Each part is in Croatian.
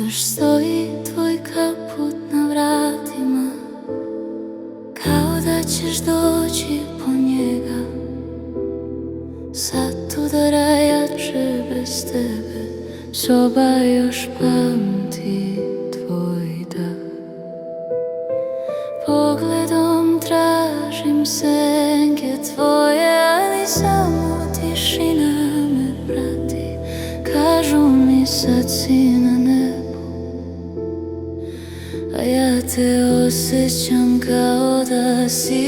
Još stoji tvoj kaput na vratima, kao da ćeš doći po njega. Sad udara jače bez tebe, soba još pamti tvoj dah. Pogledom tražim senke tvoje, ali samo tišina me prati. Kažu mi sad si na nebu, a ja te osjećam kao da si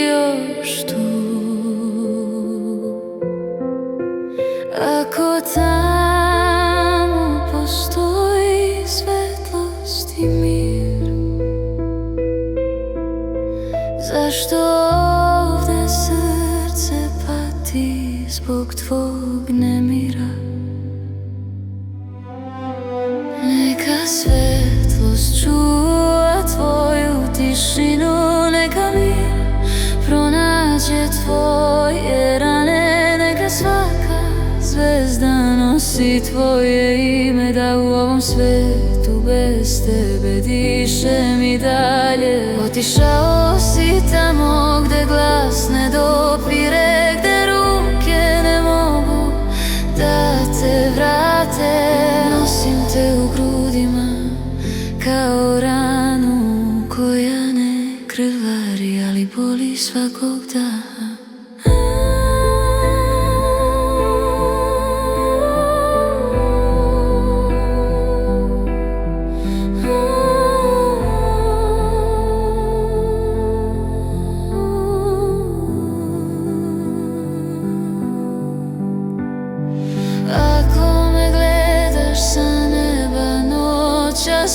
još tu. Ako tamo postoji svetlost i mir, zašto ovdje srce pati zbog tvog nemira? Neka svetlost čuva tvoju tišinu, neka mir pronađe tvoje rane, neka svaka zvezda nosi tvoje ime, da u ovom svetu bez tebe dišem i dalje. Otišao si tamo gde glas ne dopire, gde ruke ne mogu da te vrate. Nosim te u grudima kao ranu koja ne krvari, ali boli svakog daha.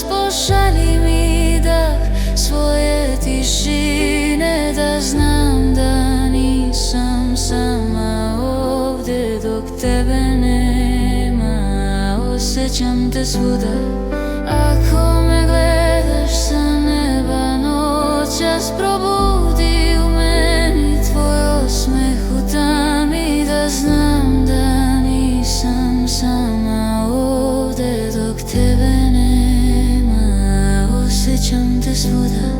Pošalji mi dah svoje tišine, da znam da nisam sama ovdje dok tebe nema. Osjećam te svuda. Ako me gledaš sa neba noćas, probudi u meni tvoj osmeh u tami, da znam da nisam sama ovdje dok tebe nema. Osjećam te svuda.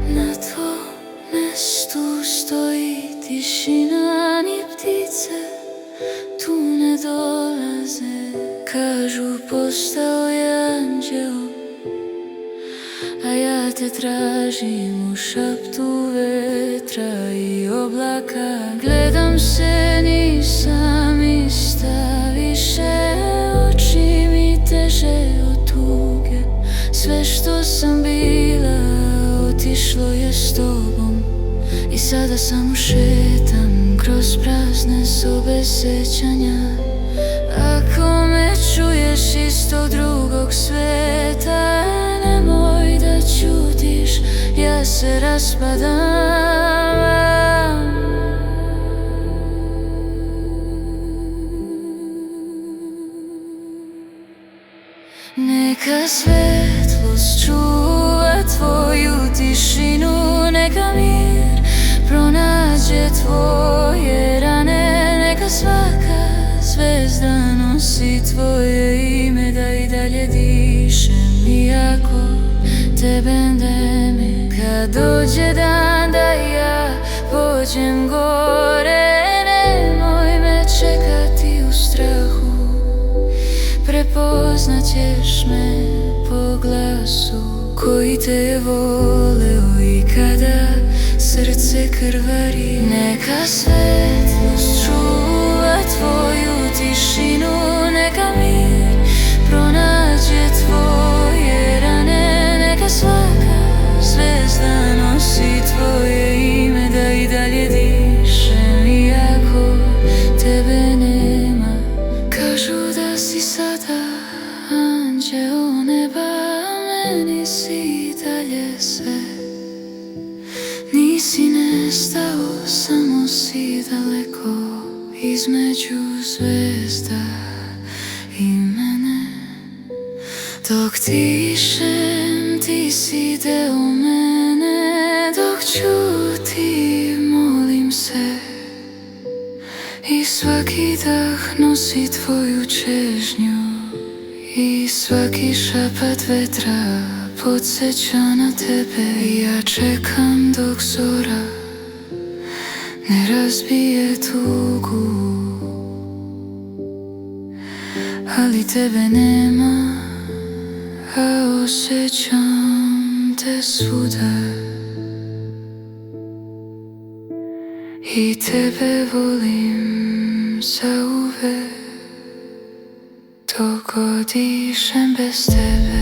Na tvom mjestu stoji tišina, ni ptice tu ne dolaze. Kažu postao je anđeo, a ja te tražim u šaptu vetra i oblaka. Gledam se, nisam ista više, oči mi teže od tuge. Sve što sam bila otišlo je s tobom, i sada samo šetam kroz prazne sobe sećanja. Ako me čuješ iz tog drugog sveta, nemoj da ćutiš, ja se raspadam. Neka svetlost čuva tvoju tišinu, neka mir pronađe tvoje rane, neka svaka zvezda nosi tvoje ime, da i dalje dišem iako tebe nema. Kad dođe dan da ja pođem gore, nemoj me čekati u strahu. Prepoznat ćeš me po glasu koji te je voleo i kada srce krvari. Neka svetlost čuva tvoju tišinu, neka mir pronađe tvoje rane, neka svaka zvezda nosi tvoje ime, da i dalje dišem iako tebe nema. Kažu da si sada anđeo neba, a meni si i dalje sve. Nisi nestao, samo si daleko između zvezda i mene. Dok dišem, ti si deo mene. Dok ćutim, molim se, i svaki dah nosi tvoju čežnju, i svaki šapat vetra podsjeća na tebe. Ja čekam dok zora ne razbije tugu, ali tebe nema, a osjećam te svuda. I tebe volim zauvek, dok god dišem bez tebe.